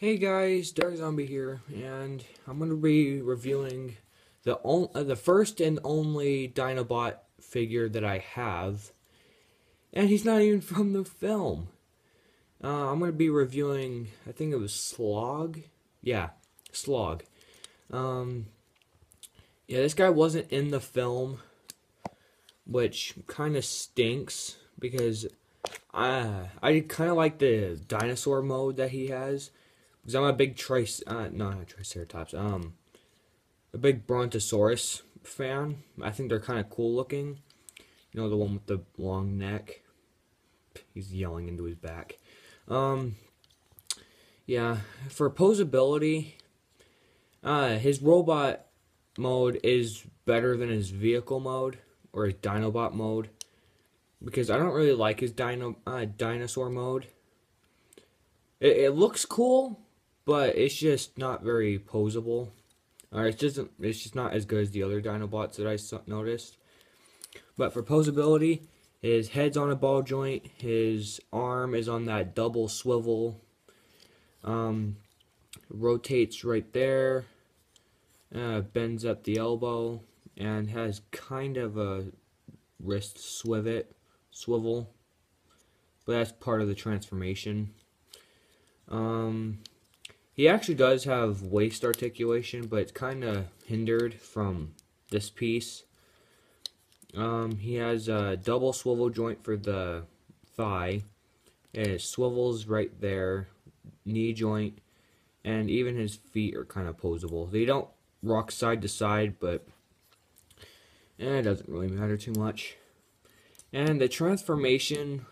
Hey guys, Dark Zombie here, and I'm going to be reviewing the first and only Dinobot figure that I have, and he's not even from the film. I'm going to be reviewing, I think it was Slog? Yeah, Slog. Um, yeah, this guy wasn't in the film, which kind of stinks, because I kind of like the dinosaur mode that he has. Because I'm a big not Triceratops, a big Brontosaurus fan. I think they're kind of cool looking. You know, the one with the long neck. He's yelling into his back. Um, yeah, for posability, his robot mode is better than his vehicle mode, or his Dinobot mode. Because I don't really like his dinosaur mode. It looks cool, but it's just not very posable. It's just not as good as the other Dinobots that I noticed. But for posability, his head's on a ball joint. His arm is on that double swivel. Rotates right there. Bends at the elbow, and has kind of a wrist swivel. But that's part of the transformation. He actually does have waist articulation, but it's kind of hindered from this piece. He has a double swivel joint for the thigh. It swivels right there, knee joint, and even his feet are kind of posable. They don't rock side to side, but it doesn't really matter too much. And the transformation,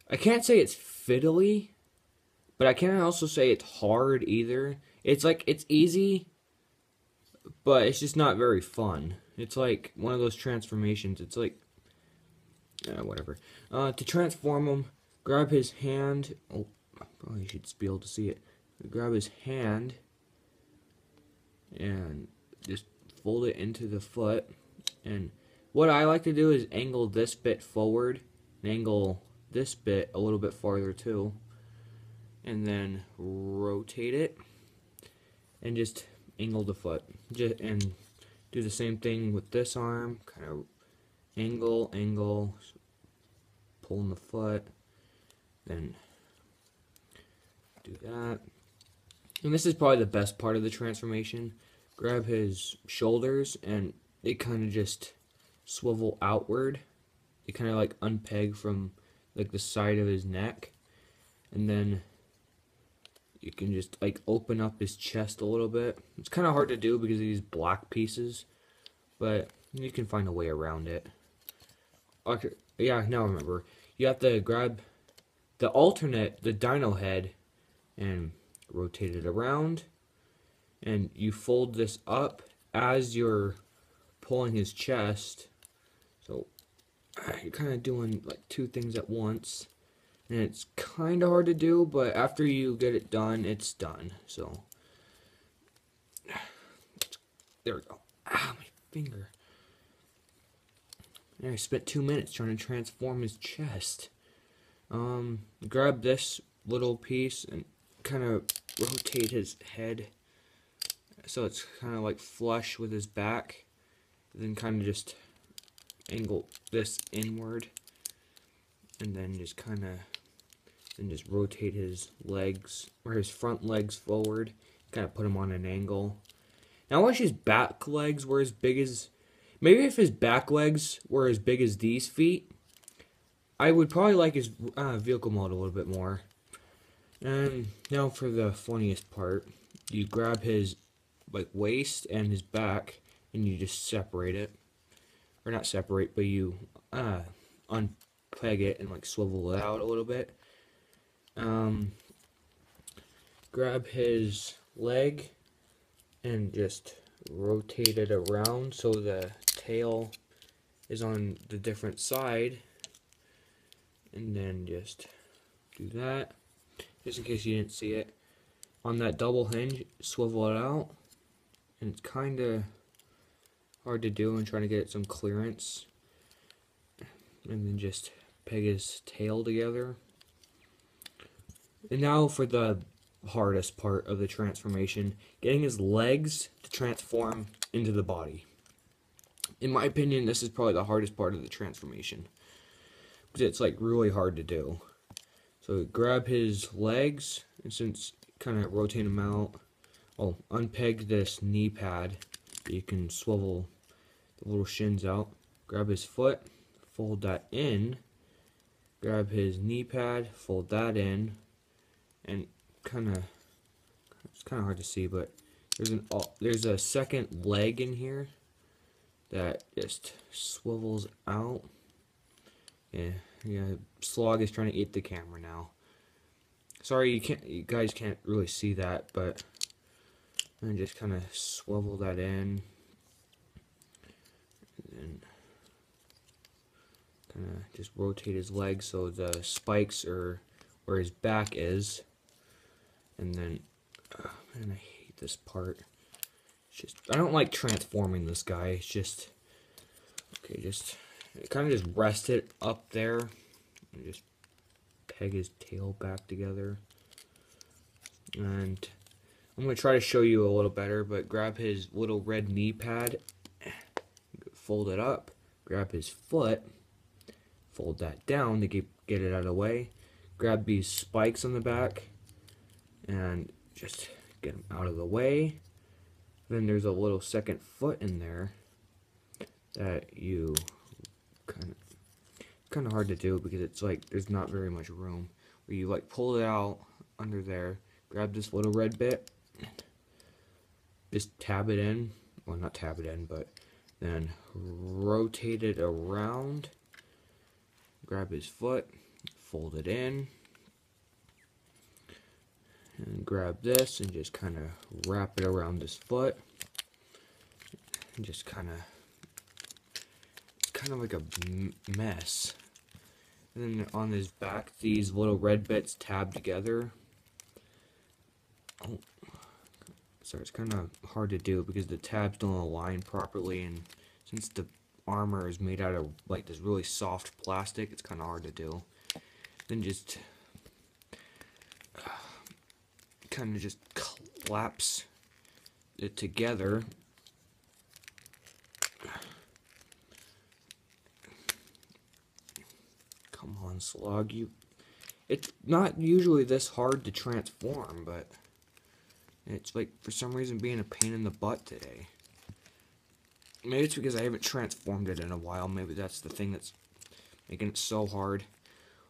I can't say it's fiddly, but I can't also say it's hard either. It's like, it's easy, but it's just not very fun. It's like one of those transformations. It's like, whatever. To transform him, grab his hand. Oh, I probably should be able to see it. Grab his hand and just fold it into the foot. And what I like to do is angle this bit forward and angle this bit a little bit farther too. And then rotate it and just angle the foot. And do the same thing with this arm. Kind of angle, pulling the foot. Then do that. And this is probably the best part of the transformation. Grab his shoulders and they kind of just swivel outward. They kind of like unpeg from like the side of his neck. And then you can just like open up his chest a little bit. It's kind of hard to do because of these black pieces, but you can find a way around it. Okay, yeah, now I remember. You have to grab the dino head, and rotate it around, and you fold this up as you're pulling his chest. So you're kind of doing like two things at once. And it's kind of hard to do, but after you get it done, it's done. So, there we go. Ah, my finger. And I spent 2 minutes trying to transform his chest. Grab this little piece and kind of rotate his head so it's kind of like flush with his back. Then kind of just angle this inward. And then just kind of just rotate his legs, or his front legs forward, kind of put him on an angle. Now I wish his back legs were as big as, maybe if his back legs were as big as these feet, I would probably like his vehicle mode a little bit more. And now for the funniest part, you grab his like waist and his back, and you just separate it, or not separate, but you unpeg it and like swivel it out a little bit. Grab his leg and just rotate it around so the tail is on the different side, and then just do that, just in case you didn't see it. On that double hinge, swivel it out, and it's kind of hard to do and trying to get some clearance, and then just peg his tail together. And now for the hardest part of the transformation, getting his legs to transform into the body. In my opinion, this is probably the hardest part of the transformation, because it's like really hard to do. So grab his legs, and since kind of rotate them out, I'll unpeg this knee pad so you can swivel the little shins out. Grab his foot, fold that in, grab his knee pad, fold that in, and it's kind of hard to see, but there's a second leg in here that just swivels out. Yeah, Slog is trying to eat the camera now. Sorry, you guys can't really see that, but I just kind of swivel that in, and kind of just rotate his legs so the spikes are where his back is, and then man, I hate this part. I don't like transforming this guy. It's just okay. Just kind of just rest it up there, and just peg his tail back together. And I'm gonna try to show you a little better. But grab his little red knee pad, fold it up. Grab his foot, fold that down to get it out of the way. Grab these spikes on the back, and just get them out of the way. Then there's a little second foot in there that you kind of hard to do because it's like there's not very much room. Where you like pull it out under there, grab this little red bit, just tab it in. Well, not tab it in, but then rotate it around. Grab his foot, fold it in, and grab this and just kind of wrap it around his foot, and just it's kind of like a mess. And then on his back, these little red bits tab together. Oh, sorry, it's kind of hard to do because the tabs don't align properly, and since the armor is made out of like this really soft plastic, it's kind of hard to do. Then just kind of just collapse it together. Come on, Slog, it's not usually this hard to transform, but it's like for some reason being a pain in the butt today. Maybe it's because I haven't transformed it in a while. Maybe that's the thing that's making it so hard.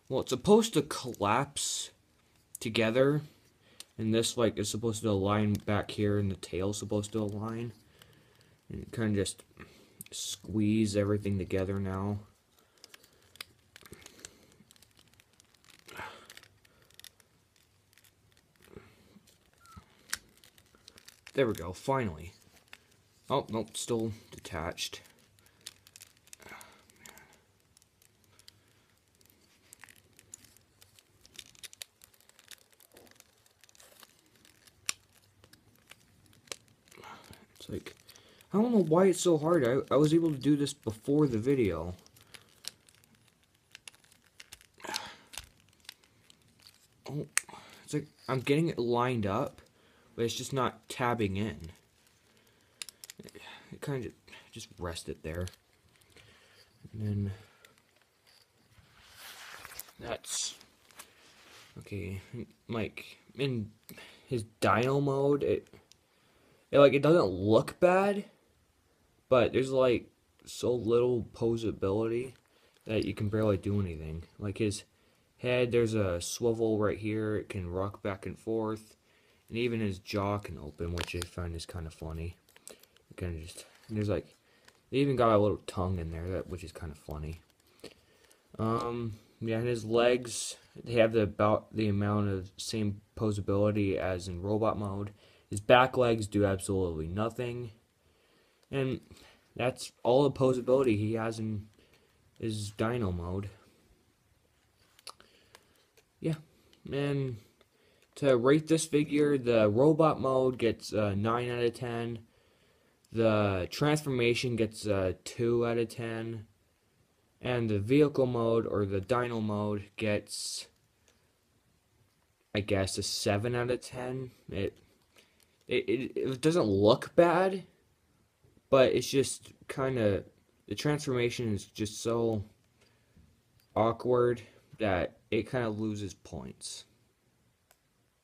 Well, it's supposed to collapse together, and this like is supposed to align back here, and the tail's supposed to align, and kind of just squeeze everything together now. There we go, finally. Oh, nope, still detached. It's like, I don't know why it's so hard. I was able to do this before the video. Oh, it's like I'm getting it lined up, but it's just not tabbing in. It kind of just rest it there. And then that's okay. Like in his dino mode, it doesn't look bad, but there's like so little posability that you can barely do anything. Like his head, there's a swivel right here. It can rock back and forth, and even his jaw can open, which I find is kind of funny. It kind of just they even got a little tongue in there, which is kind of funny. Yeah, and his legs, they have about the amount of same posability as in robot mode. His back legs do absolutely nothing, and that's all the posability he has in his dino mode. Yeah, and to rate this figure, the robot mode gets 9 out of 10. The transformation gets 2 out of 10. And the vehicle mode, or the dino mode, gets I guess a 7 out of 10. It doesn't look bad, but it's just kind of, the transformation is just so awkward that it kind of loses points.